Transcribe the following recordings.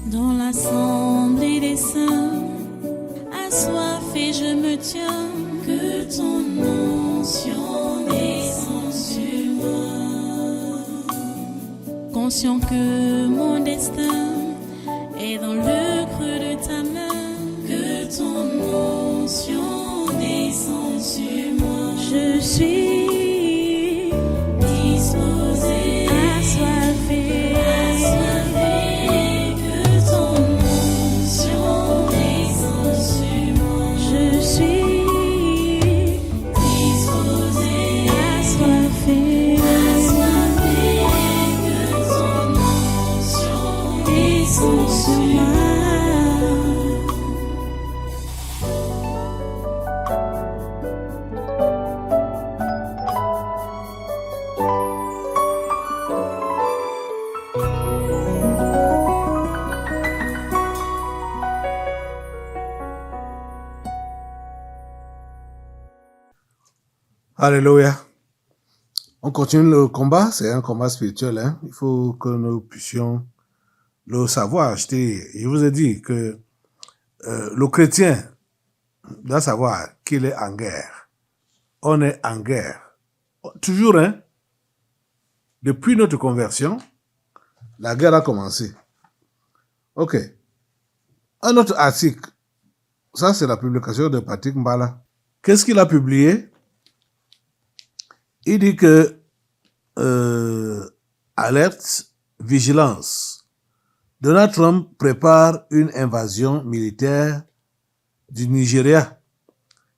Dans l'assemblée des saints, assoiffé je me tiens, que ton onction descende sur moi. Conscient que mon destin est dans le creux de ta main, que ton onction descende sur moi. Je suis disposé, assoiffé, que ton onction descende sur moi. Je suis disposé, assoiffé, que ton onction descende sur moi. Alléluia. On continue le combat, c'est un combat spirituel. Hein? Il faut que nous puissions le savoir. Je vous ai dit que le chrétien doit savoir qu'il est en guerre. On est en guerre. Toujours, hein? Depuis notre conversion, la guerre a commencé. Ok. Un autre article, ça c'est la publication de Patrick Mbala. Qu'est-ce qu'il a publié? Il dit que alerte, vigilance. Donald Trump prépare une invasion militaire du Nigeria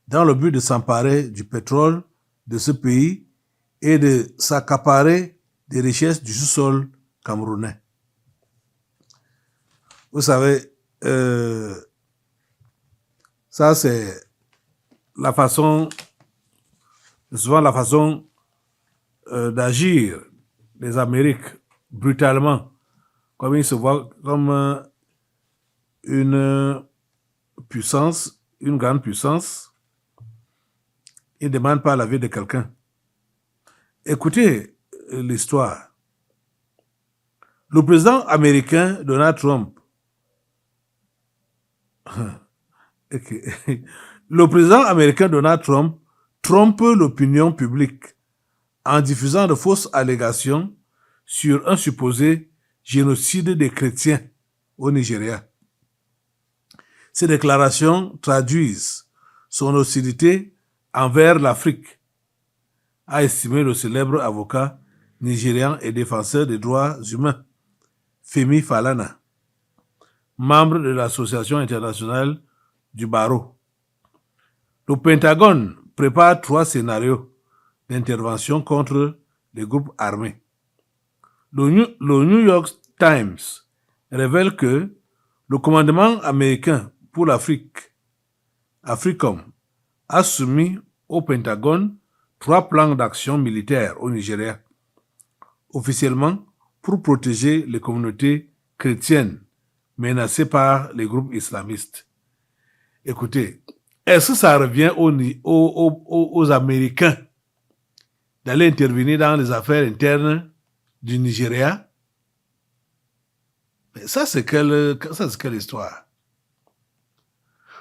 dans le but de s'emparer du pétrole de ce pays et de s'accaparer des richesses du sous-sol camerounais. Vous savez, ça c'est souvent la façon d'agir des Amériques brutalement, comme ils se voient comme une puissance, une grande puissance. Ils ne demandent pas l'avis de quelqu'un. Écoutez l'histoire. Le président américain Donald Trump, le président américain Donald Trump trompe l'opinion publique en diffusant de fausses allégations sur un supposé génocide des chrétiens au Nigeria. Ces déclarations traduisent son hostilité envers l'Afrique, a estimé le célèbre avocat nigérian et défenseur des droits humains, Femi Falana, membre de l'Association internationale du barreau. Le Pentagone prépare 3 scénarios d'intervention contre les groupes armés. Le New York Times révèle que le commandement américain pour l'Afrique, AFRICOM, a soumis au Pentagone 3 plans d'action militaire au Nigeria, officiellement pour protéger les communautés chrétiennes menacées par les groupes islamistes. Écoutez, est-ce que ça revient aux Américains d'aller intervenir dans les affaires internes du Nigeria? Mais ça, c'est quelle histoire?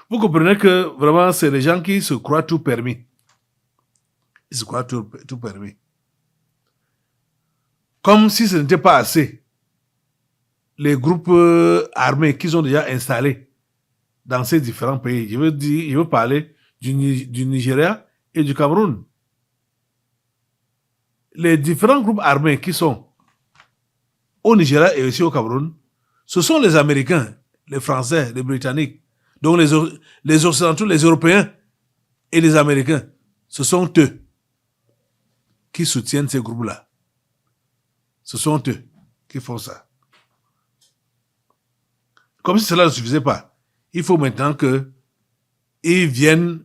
Vous comprenez que vraiment, c'est les gens qui se croient tout permis. Ils se croient tout permis. Comme si ce n'était pas assez. Les groupes armés qui sont déjà installés dans ces différents pays. Je veux parler du Nigeria et du Cameroun. Les différents groupes armés qui sont au Nigeria et aussi au Cameroun, ce sont les Américains, les Français, les Britanniques. Donc les Occidentaux, les Européens et les Américains, ce sont eux qui soutiennent ces groupes-là. Ce sont eux qui font ça. Comme si cela ne suffisait pas, il faut maintenant qu'ils viennent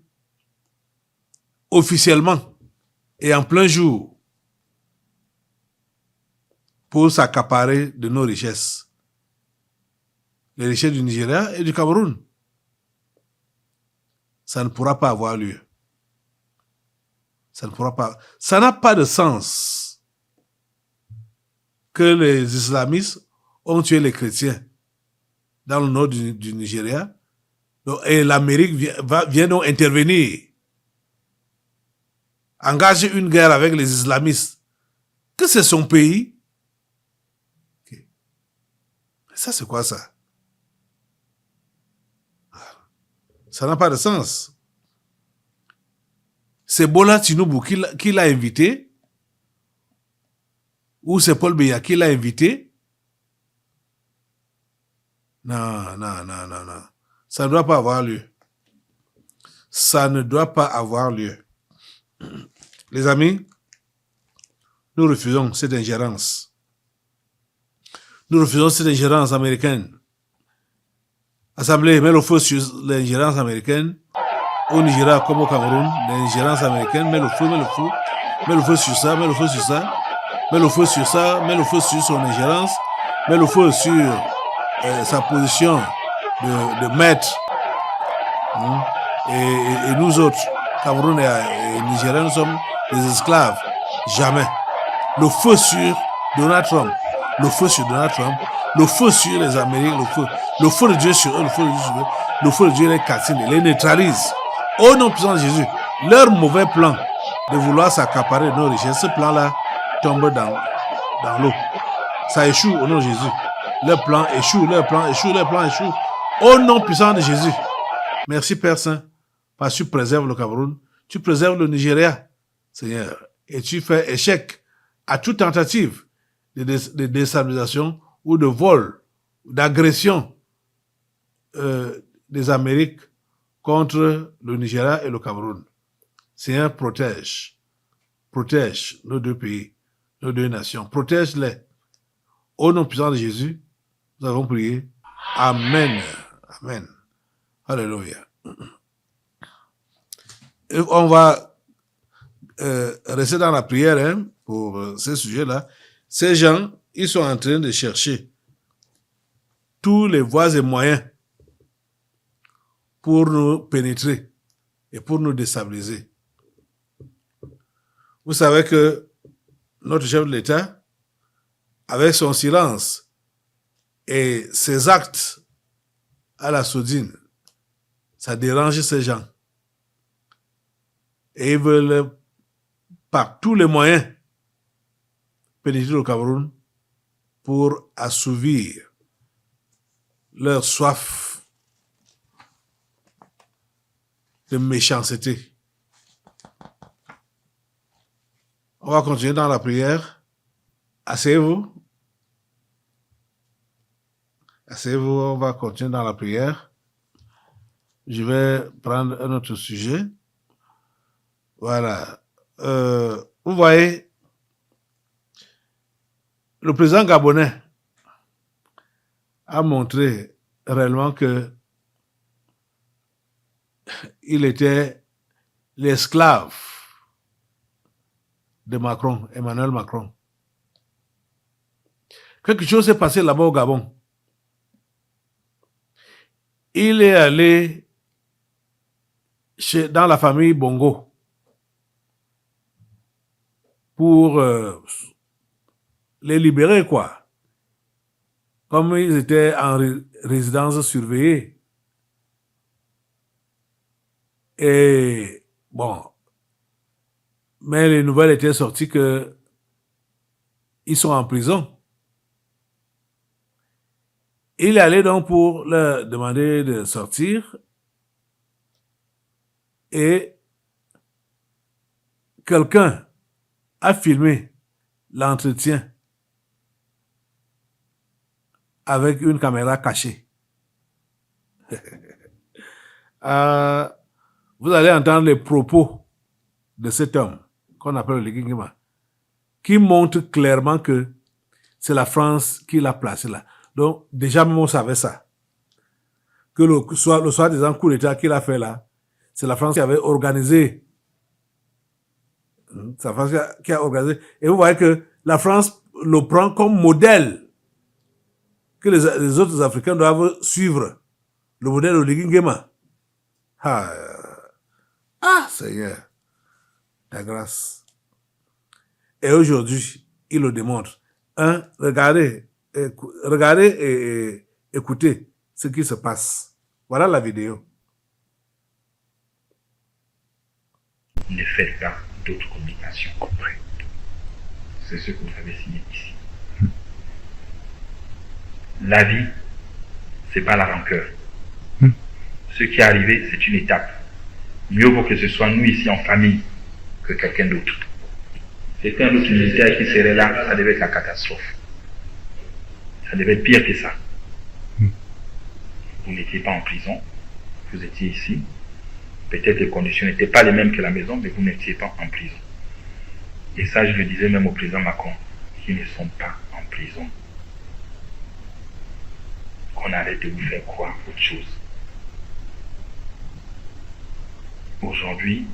officiellement et en plein jour pour s'accaparer de nos richesses. Les richesses du Nigeria et du Cameroun. Ça ne pourra pas avoir lieu. Ça ne pourra pas. Ça n'a pas de sens que les islamistes ont tué les chrétiens dans le nord du Nigeria. Donc, et l'Amérique vient donc intervenir, engager une guerre avec les islamistes, que c'est son pays. Okay. Ça, c'est quoi ça? Ça n'a pas de sens. C'est Bola Tinubu qui l'a invité, ou c'est Paul Biya qui l'a invité. Non. Ça ne doit pas avoir lieu. Ça ne doit pas avoir lieu. Les amis, nous refusons cette ingérence. Nous refusons cette ingérence américaine. Assemblée, mets le feu sur l'ingérence américaine. Au Nigeria comme au Cameroun, l'ingérence américaine, mets le feu sur ça, mets le feu sur ça, mets le feu sur ça, mets le feu sur son ingérence, mets le feu sur sa position de maître. Et nous autres, Cameroun et Nigériens, nous sommes des esclaves. Jamais. Le feu sur Donald Trump, le feu sur Donald Trump, le feu sur les Américains, le feu de Dieu sur eux, le feu de Dieu sur eux, le feu de Dieu les calcine, les neutralise. Au nom puissant de Jésus, leur mauvais plan de vouloir s'accaparer nos richesses, ce plan-là tombe dans l'eau. Ça échoue au nom de Jésus. Leur plan échoue, leur plan échoue. Au nom puissant de Jésus. Merci Père Saint, parce que tu préserves le Cameroun, tu préserves le Nigeria, Seigneur, et tu fais échec à toute tentative de déstabilisation ou de vol, d'agression des Amériques contre le Nigeria et le Cameroun. Seigneur, protège nos deux pays, nos deux nations. Protège-les. Au nom puissant de Jésus, nous avons prié. Amen. Amen. Alléluia. Et on va rester dans la prière pour ces sujets-là. Ces gens, ils sont en train de chercher tous les voies et moyens pour nous pénétrer et pour nous déstabiliser. Vous savez que notre chef de l'État, avec son silence et ses actes à la sourdine, ça dérange ces gens. Et ils veulent, par tous les moyens, pénétrer au Cameroun pour assouvir leur soif de méchanceté. On va continuer dans la prière. Asseyez-vous. Asseyez-vous, on va continuer dans la prière. Je vais prendre un autre sujet. Voilà. Vous voyez, le président gabonais a montré réellement que il était l'esclave de Macron, Emmanuel Macron. Quelque chose s'est passé là-bas au Gabon. Il est allé dans la famille Bongo pour les libérer, quoi. Comme ils étaient en résidence surveillée. Et bon, mais les nouvelles étaient sorties que ils sont en prison. Il est allé donc pour leur demander de sortir et quelqu'un a filmé l'entretien avec une caméra cachée. Vous allez entendre les propos de cet homme qu'on appelle le Ligingima, qui montre clairement que c'est la France qui l'a placé là. Donc, déjà, même on savait ça. Que le soi-disant coup d'État qu'il a fait là, c'est la France qui avait organisé. C'est la France qui a organisé. Et vous voyez que la France le prend comme modèle que les autres Africains doivent suivre. Le modèle de Ligingema. Seigneur, ta grâce. Et aujourd'hui, il le démontre. Regardez et écoutez ce qui se passe. Voilà la vidéo. Ne faites pas d'autres communications. C'est ce que vous avez signé ici. La vie, c'est pas la rancœur. Ce qui est arrivé, c'est une étape. Mieux vaut que ce soit nous ici en famille que quelqu'un d'autre. C'était un autre militaire qui serait là, ça devait être la catastrophe. Ça devait être pire que ça. Vous n'étiez pas en prison, vous étiez ici. Peut-être les conditions n'étaient pas les mêmes que la maison, mais vous n'étiez pas en prison. Et ça, je le disais même au président Macron, qui ne sont pas en prison. Qu'on arrête de vous faire croire autre chose. Aujourd'hui,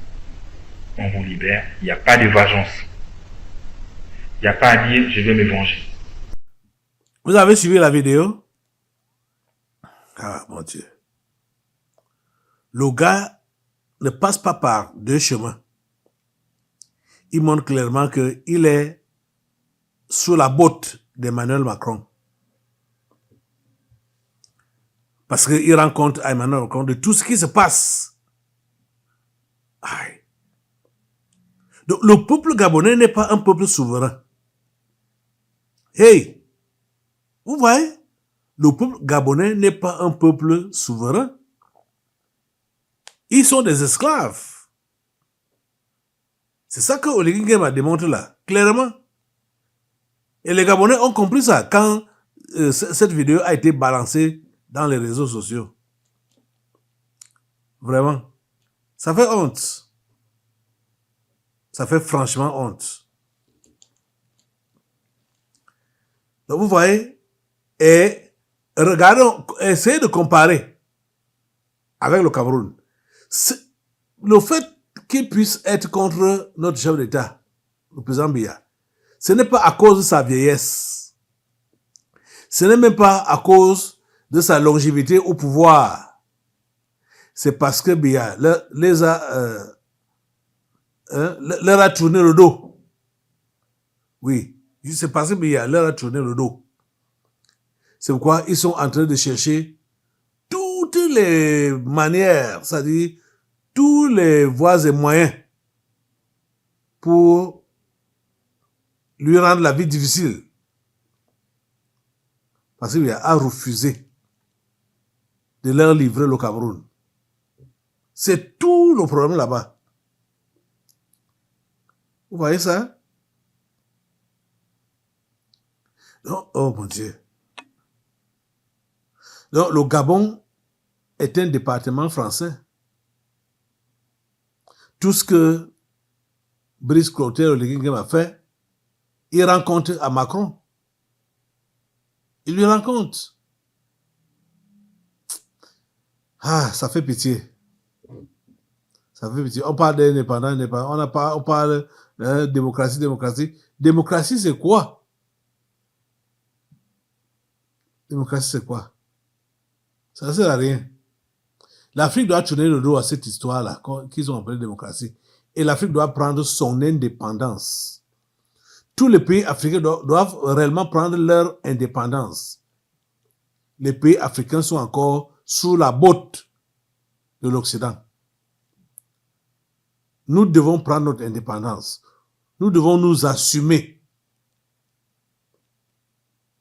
on vous libère, il n'y a pas de vengeance. Il n'y a pas à dire, je vais me venger. Vous avez suivi la vidéo? Ah, mon Dieu. Le gars ne passe pas par deux chemins. Il montre clairement qu'il est sous la botte d'Emmanuel Macron. Parce qu'il rend compte à Emmanuel Macron de tout ce qui se passe. Aïe. Donc, le peuple gabonais n'est pas un peuple souverain. Hey! Vous voyez? Le peuple gabonais n'est pas un peuple souverain. Ils sont des esclaves. C'est ça que Oligui Nguema démontré là, clairement. Et les Gabonais ont compris ça quand cette vidéo a été balancée dans les réseaux sociaux. Vraiment. Ça fait honte. Ça fait franchement honte. Donc vous voyez, et regardons, essayez de comparer avec le Cameroun. Le fait qu'il puisse être contre notre chef d'État, le président Biya, ce n'est pas à cause de sa vieillesse. Ce n'est même pas à cause de sa longévité au pouvoir. C'est parce que Biya leur a tourné le dos. Oui, c'est parce que Biya leur a tourné le dos. C'est pourquoi ils sont en train de chercher toutes les manières, c'est-à-dire tous les voies et moyens pour lui rendre la vie difficile. Parce qu'il a refusé de leur livrer le Cameroun. C'est tout le problème là-bas. Vous voyez ça? Non, oh mon Dieu. Donc, le Gabon est un département français. Tout ce que Brice Clotaire Oligui Nguema a fait, il rend compte à Macron. Il lui rend compte. Ah, ça fait pitié. Ça fait pitié. On parle d'indépendance, on parle de démocratie. Démocratie, c'est quoi? Démocratie, c'est quoi? Ça ne sert à rien. L'Afrique doit tourner le dos à cette histoire-là, qu'ils ont appelée démocratie. Et l'Afrique doit prendre son indépendance. Tous les pays africains doivent réellement prendre leur indépendance. Les pays africains sont encore sous la botte de l'Occident. Nous devons prendre notre indépendance. Nous devons nous assumer.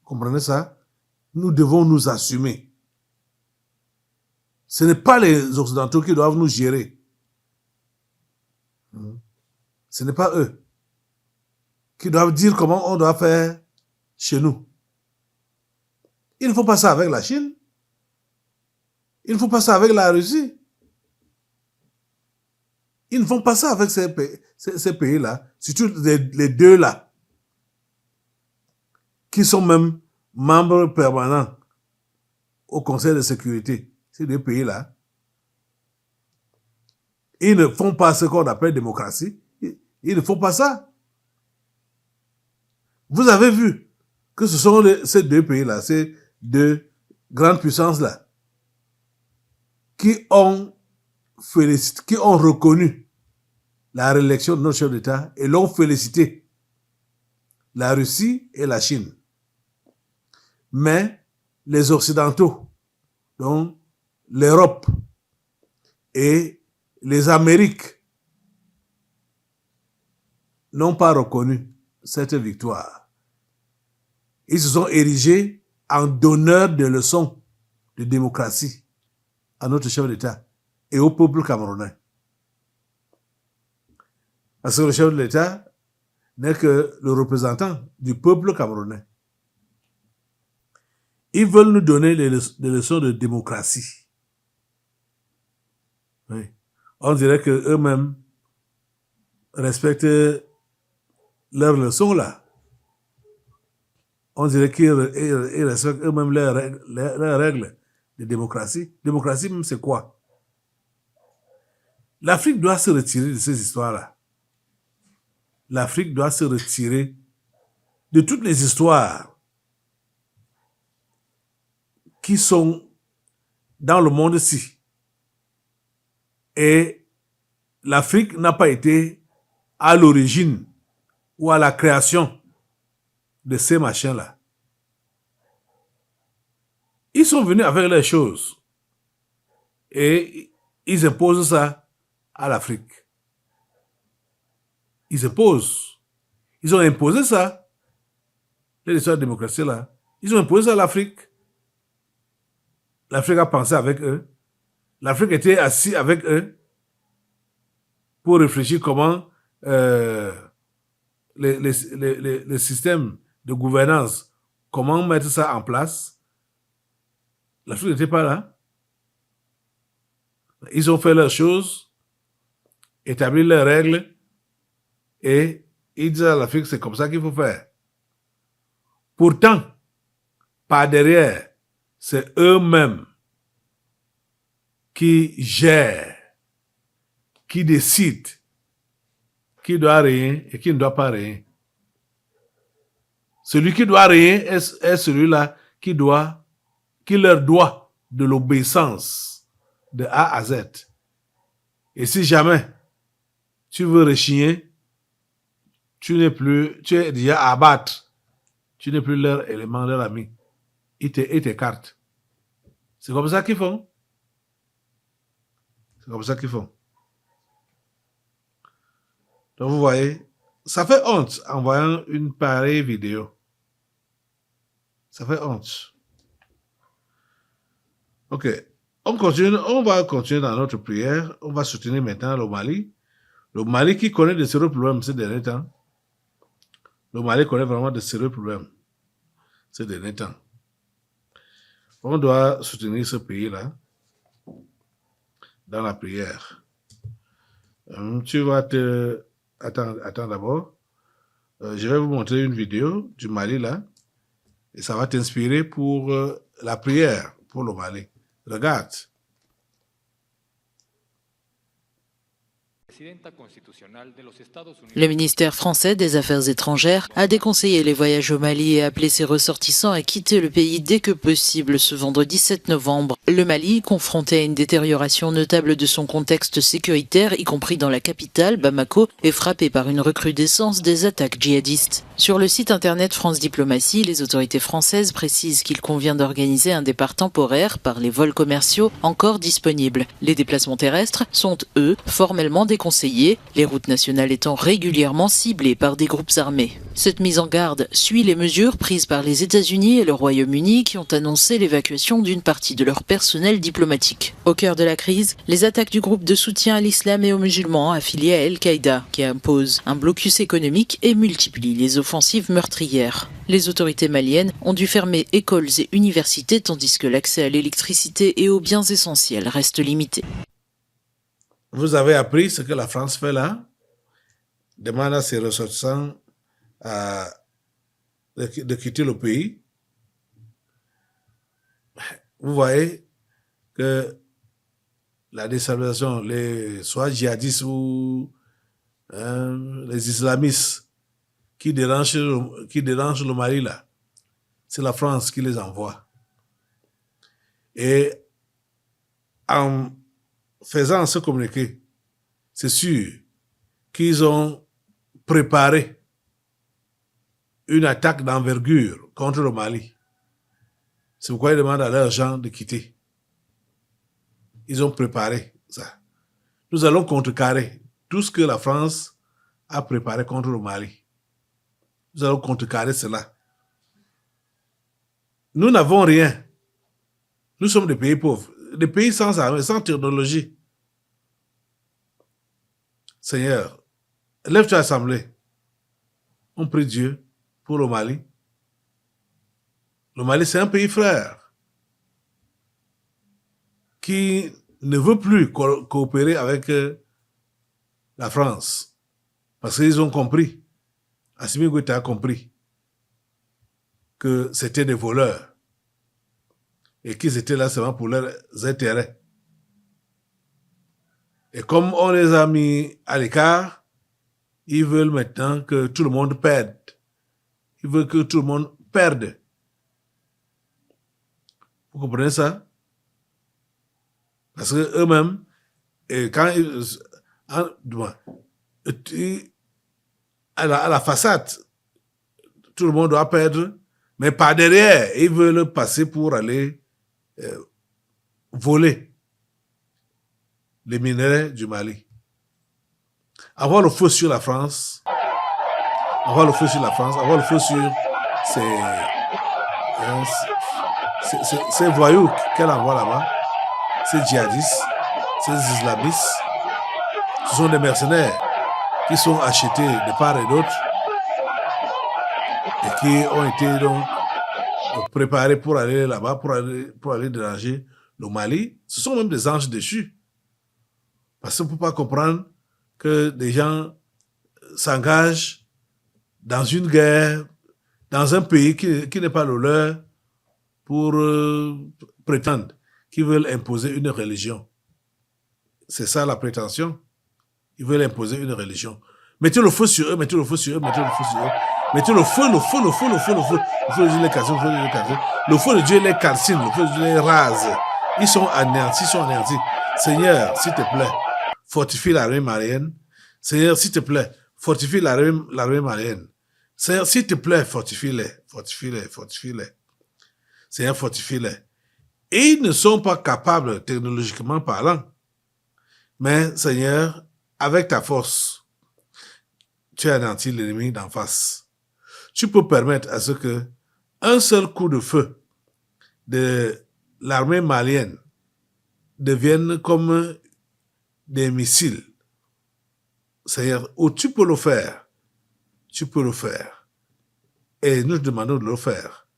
Vous comprenez ça? Nous devons nous assumer. Ce n'est pas les Occidentaux qui doivent nous gérer. Ce n'est pas eux qui doivent dire comment on doit faire chez nous. Il ne faut pas ça avec la Chine. Il ne faut pas ça avec la Russie. Ils ne font pas ça avec ces pays-là, surtout les deux-là, qui sont même membres permanents au Conseil de sécurité. Ces deux pays-là, ils ne font pas ce qu'on appelle démocratie. Ils ne font pas ça. Vous avez vu que ce sont ces deux pays-là, ces deux grandes puissances-là, qui ont reconnu la réélection de notre chef d'État et l'ont félicité. La Russie et la Chine. Mais les Occidentaux Donc, l'Europe et les Amériques n'ont pas reconnu cette victoire. Ils se sont érigés en donneurs de leçons de démocratie à notre chef d'État et au peuple camerounais. Parce que le chef de l'État n'est que le représentant du peuple camerounais. Ils veulent nous donner des leçons de démocratie. Oui. On dirait qu'eux-mêmes respectent leurs leçons là. On dirait qu'ils respectent eux-mêmes leurs règles de démocratie. Démocratie, même, c'est quoi? L'Afrique doit se retirer de ces histoires-là. L'Afrique doit se retirer de toutes les histoires qui sont dans le monde-ci. Et l'Afrique n'a pas été à l'origine ou à la création de ces machins-là. Ils sont venus avec les choses et ils imposent ça à l'Afrique. Ils imposent. Ils ont imposé ça. L'histoire de la démocratie là. Ils ont imposé ça à l'Afrique. L'Afrique a pensé avec eux. L'Afrique était assise avec eux pour réfléchir comment les systèmes de gouvernance, comment mettre ça en place. L'Afrique n'était pas là. Ils ont fait leurs choses, établi leurs règles, et ils disent à l'Afrique, c'est comme ça qu'il faut faire. Pourtant, par derrière, c'est eux-mêmes qui gèrent, qui décident qui doit rien et qui ne doit pas rien. Celui qui doit rien est celui-là qui leur doit de l'obéissance de A à Z. Et si jamais tu veux rechigner, tu es déjà à abattre. Tu n'es plus leur élément, leur ami. Ils t'écartent. C'est comme ça qu'ils font. C'est comme ça qu'ils font. Donc vous voyez, ça fait honte en voyant une pareille vidéo. Ça fait honte. Ok. On va continuer dans notre prière. On va soutenir maintenant le Mali. Le Mali qui connaît de sérieux problèmes ces derniers temps. Le Mali connaît vraiment de sérieux problèmes ces derniers temps. On doit soutenir ce pays-là dans la prière. Tu vas te... Attends d'abord. Je vais vous montrer une vidéo du Mali là. Et ça va t'inspirer pour la prière pour le Mali. Regarde. Le ministère français des Affaires étrangères a déconseillé les voyages au Mali et appelé ses ressortissants à quitter le pays dès que possible ce vendredi 7 novembre. Le Mali, confronté à une détérioration notable de son contexte sécuritaire, y compris dans la capitale, Bamako, est frappé par une recrudescence des attaques djihadistes. Sur le site internet France Diplomatie, les autorités françaises précisent qu'il convient d'organiser un départ temporaire par les vols commerciaux encore disponibles. Les déplacements terrestres sont, eux, formellement déconseillés, les routes nationales étant régulièrement ciblées par des groupes armés. Cette mise en garde suit les mesures prises par les États-Unis et le Royaume-Uni qui ont annoncé l'évacuation d'une partie de leur personnel diplomatique. Au cœur de la crise, les attaques du groupe de soutien à l'islam et aux musulmans affiliés à Al-Qaïda, qui impose un blocus économique et multiplie les offensives meurtrières. Les autorités maliennes ont dû fermer écoles et universités tandis que l'accès à l'électricité et aux biens essentiels reste limité. Vous avez appris ce que la France fait là? Demande à ses ressortissants de quitter le pays. Vous voyez que la déstabilisation, soit djihadistes ou les islamistes qui dérangent le Mali là, c'est la France qui les envoie. Et en faisant ce communiqué, c'est sûr qu'ils ont préparé une attaque d'envergure contre le Mali. C'est pourquoi ils demandent à leurs gens de quitter. ils ont préparé ça. Nous allons contrecarrer tout ce que la France a préparé contre le Mali. Nous allons contrecarrer cela. Nous n'avons rien. Nous sommes des pays pauvres, des pays sans armée, sans technologie. Seigneur, lève-toi assemblée. On prie Dieu pour le Mali. Le Mali, c'est un pays frère qui ne veut plus coopérer avec la France. Parce qu'ils ont compris, Assimi Goïta a compris que c'était des voleurs et qu'ils étaient là seulement pour leurs intérêts. Et comme on les a mis à l'écart, ils veulent maintenant que tout le monde perde. Ils veulent que tout le monde perde. Vous comprenez ça? Parce que eux-mêmes, quand à la façade, tout le monde doit perdre, mais par derrière, ils veulent passer pour aller voler les minerais du Mali. Avoir le feu sur la France, avoir le feu sur la France, avoir le feu sur ces voyous qu'elle envoie là-bas, ces djihadistes, ces islamistes, ce sont des mercenaires qui sont achetés de part et d'autre et qui ont été donc préparés pour aller là-bas, pour aller déranger le Mali. Ce sont même des anges déchus. Parce qu'on ne peut pas comprendre que des gens s'engagent dans une guerre, dans un pays qui n'est pas le leur, pour prétendre qu'ils veulent imposer une religion. C'est ça la prétention. Ils veulent imposer une religion. Mettez le feu sur eux, mettez le feu sur eux, mettez le feu sur eux. Mettez le feu, le feu, le feu, le feu, le feu. Le feu de Dieu les calcine, le feu de Dieu les calcine. Le feu de Dieu les calcine, le feu de Dieu les rase. Ils sont anéantis, ils sont anéantis. Seigneur, s'il te plaît, fortifie l'armée malienne. Seigneur, s'il te plaît, fortifie l'armée malienne. Seigneur, s'il te plaît, fortifie-les, fortifie-les, fortifie-les. Seigneur, fortifie-les. Et ils ne sont pas capables, technologiquement parlant. Mais, Seigneur, avec ta force, tu anéantis l'ennemi d'en face. Tu peux permettre à ce que un seul coup de feu de l'armée malienne devienne comme des missiles. Seigneur, où tu peux le faire. Tu peux le faire. Et nous te demandons de le faire.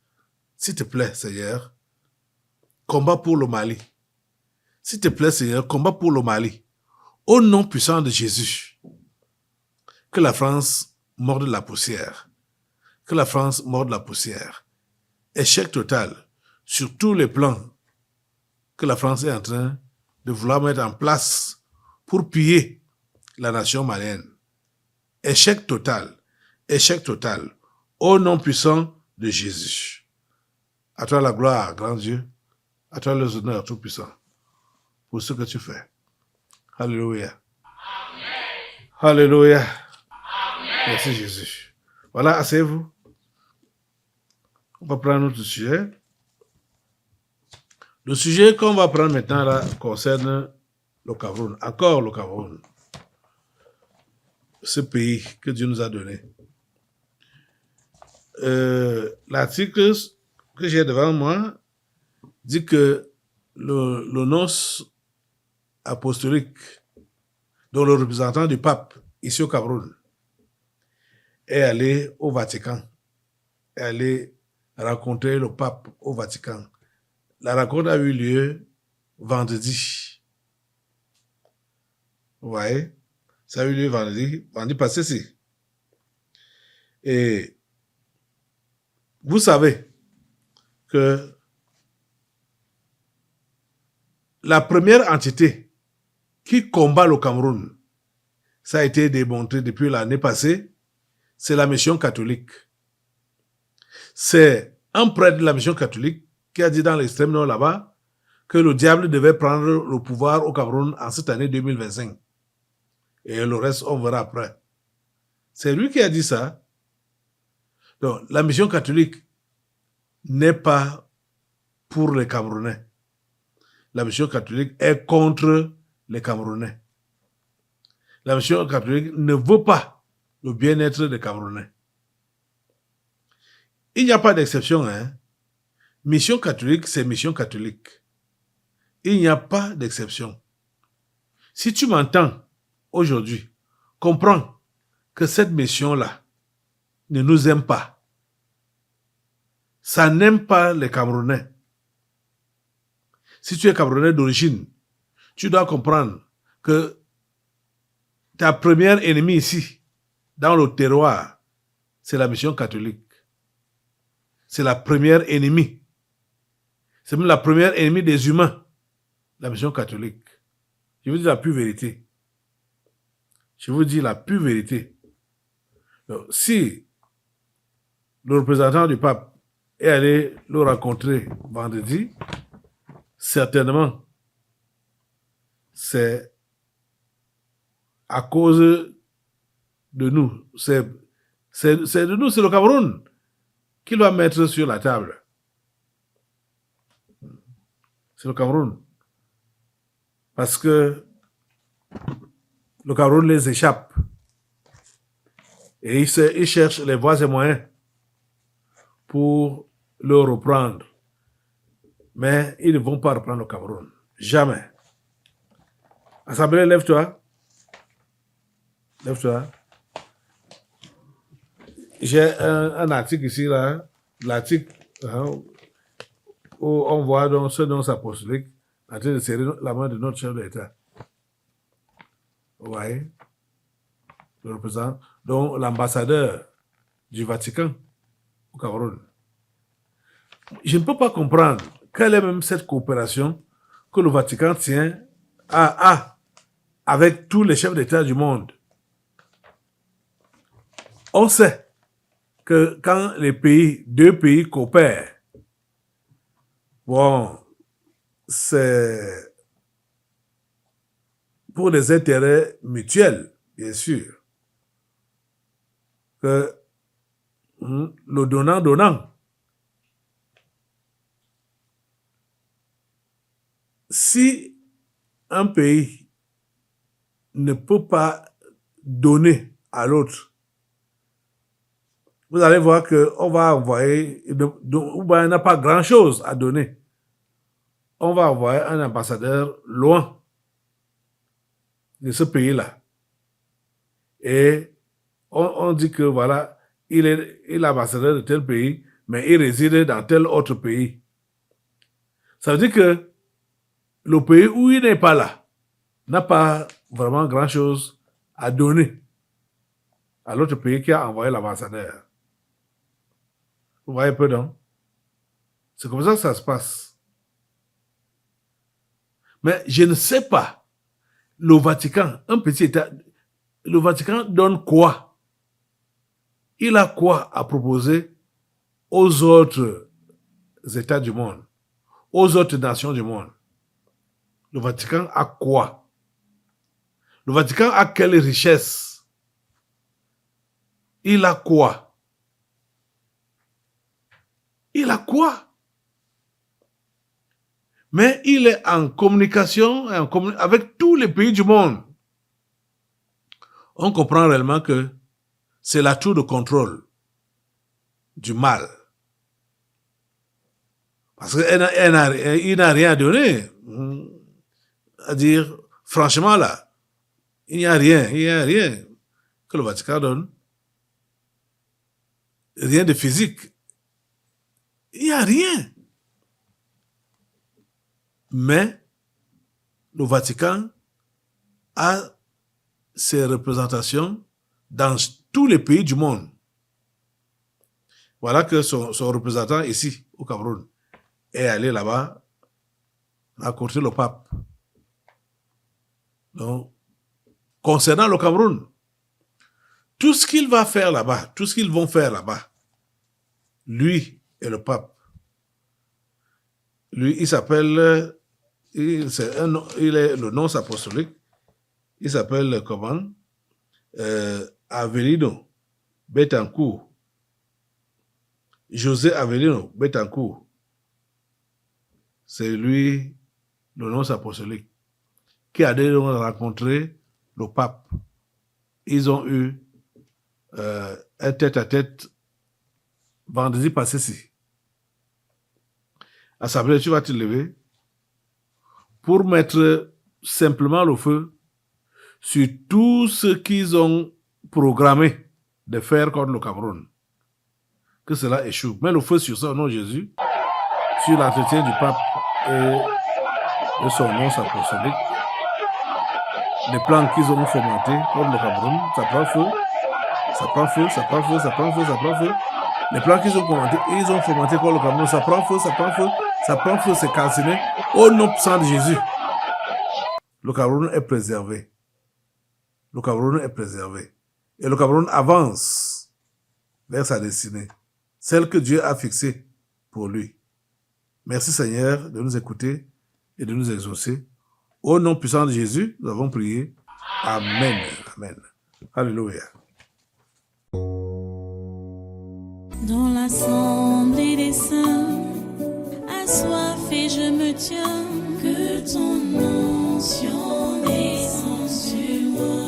S'il te plaît, Seigneur, combat pour le Mali. S'il te plaît, Seigneur, combat pour le Mali. Au nom puissant de Jésus, que la France morde la poussière. Que la France morde la poussière. Échec total sur tous les plans que la France est en train de vouloir mettre en place pour piller la nation malienne. Échec total. Échec total. Au nom puissant de Jésus. À toi la gloire, grand Dieu. À toi les honneurs tout puissant. Pour ce que tu fais. Alléluia. Alléluia. Merci Jésus. Voilà, asseyez-vous. On va prendre notre sujet. Le sujet qu'on va prendre maintenant là concerne le Cameroun. Encore le Cameroun. Ce pays que Dieu nous a donné. L'article que j'ai devant moi dit que le nonce apostolique, dont le représentant du pape ici au Cameroun, est allé au Vatican, est allé rencontrer le pape au Vatican. La rencontre a eu lieu vendredi. Vous voyez? Ça a eu lieu vendredi passé ici. Et vous savez que la première entité qui combat le Cameroun, ça a été démontré depuis l'année passée, c'est la mission catholique. C'est un prêtre de la mission catholique qui a dit dans l'extrême nord là-bas que le diable devait prendre le pouvoir au Cameroun en cette année 2025. Et le reste, on verra après. C'est lui qui a dit ça. Donc, la mission catholique n'est pas pour les Camerounais. la mission catholique est contre les Camerounais. La mission catholique ne veut pas le bien-être des Camerounais. Il n'y a pas d'exception, hein. Mission catholique, c'est mission catholique. Il n'y a pas d'exception. Si tu m'entends aujourd'hui, comprends que cette mission-là ne nous aime pas. Ça n'aime pas les Camerounais. Si tu es Camerounais d'origine, tu dois comprendre que ta première ennemie ici, dans le terroir, c'est la mission catholique. C'est la première ennemie. C'est même la première ennemie des humains, la mission catholique. Je vous dis la pure vérité. Je vous dis la pure vérité. Donc, si le représentant du pape est allé le rencontrer vendredi, certainement, c'est à cause de nous. C'est de nous, c'est le Cameroun qu'il va mettre sur la table. C'est le Cameroun. Parce que le Cameroun les échappe. Et ils cherchent les voies et moyens pour le reprendre. Mais ils ne vont pas reprendre le Cameroun. Jamais. Assemblée, lève-toi. Lève-toi. J'ai un article ici, là. L'article où on voit donc ce nom apostolique en train de serrer la main de notre chef de l'État. Vous voyez? Le représentant, donc l'ambassadeur du Vatican au Cameroun. Je ne peux pas comprendre quelle est même cette coopération que le Vatican tient avec tous les chefs d'État du monde. On sait que quand deux pays coopèrent, bon, c'est pour des intérêts mutuels, bien sûr, que le donnant. Si un pays ne peut pas donner à l'autre, vous allez voir qu'on va envoyer, on n'a pas grand-chose à donner. On va envoyer un ambassadeur loin de ce pays-là. Et on dit que voilà, il est l'ambassadeur de tel pays, mais il réside dans tel autre pays. Ça veut dire que le pays où il n'est pas là n'a pas vraiment grand-chose à donner à l'autre pays qui a envoyé l'ambassadeur. Vous voyez un peu, non? C'est comme ça que ça se passe. Mais je ne sais pas, le Vatican, un petit État, le Vatican donne quoi? Il a quoi à proposer aux autres États du monde, aux autres nations du monde? Le Vatican a quoi? Le Vatican a quelle richesse? Il a quoi? Il a quoi? Mais il est en communication avec tous les pays du monde. On comprend réellement que c'est la tour de contrôle du mal. Parce qu'il n'a rien à donner. À dire, franchement là, il n'y a rien que le Vatican donne. Rien de physique. Il n'y a rien. Mais le Vatican a ses représentations dans tous les pays du monde. Voilà que son représentant ici, au Cameroun, est allé là-bas rencontrer le pape. Donc, concernant le Cameroun, tout ce qu'il va faire là-bas, tout ce qu'ils vont faire là-bas, lui et le pape, lui, il s'appelle, il est le nom apostolique, il s'appelle comment? Avelino Betancourt. José Avelino Betancourt. C'est lui le nonce apostolique, qui a donc rencontré le pape. Ils ont eu un tête-à-tête vendredi passé-ci. Assemblée, tu vas te lever pour mettre simplement le feu sur tout ce qu'ils ont programmé de faire contre le Cameroun. Que cela échoue. Mets le feu sur ça au nom de Jésus, sur l'entretien du pape et de son nonce apostolique. Les plans qu'ils ont fomentés contre le Cameroun, ça prend feu, ça prend feu, ça prend feu, ça prend feu, ça prend feu. Les plans qu'ils ont fomentés contre le Cameroun, ça prend feu, ça prend feu, ça prend feu, c'est calciné. Au nom puissant de Jésus, le Cameroun est préservé. Le Cameroun est préservé. Et le Cameroun avance vers sa destinée, celle que Dieu a fixée pour lui. Merci Seigneur de nous écouter et de nous exaucer. Au nom puissant de Jésus, nous avons prié. Amen. Amen. Alléluia. Dans l'assemblée des saints, assoiffé je me tiens, que ton onction descende sur moi.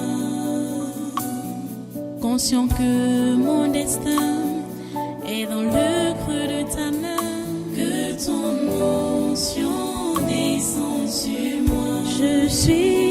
Conscient que mon destin est dans le creux de ta main, que ton onction descende sur moi. Je suis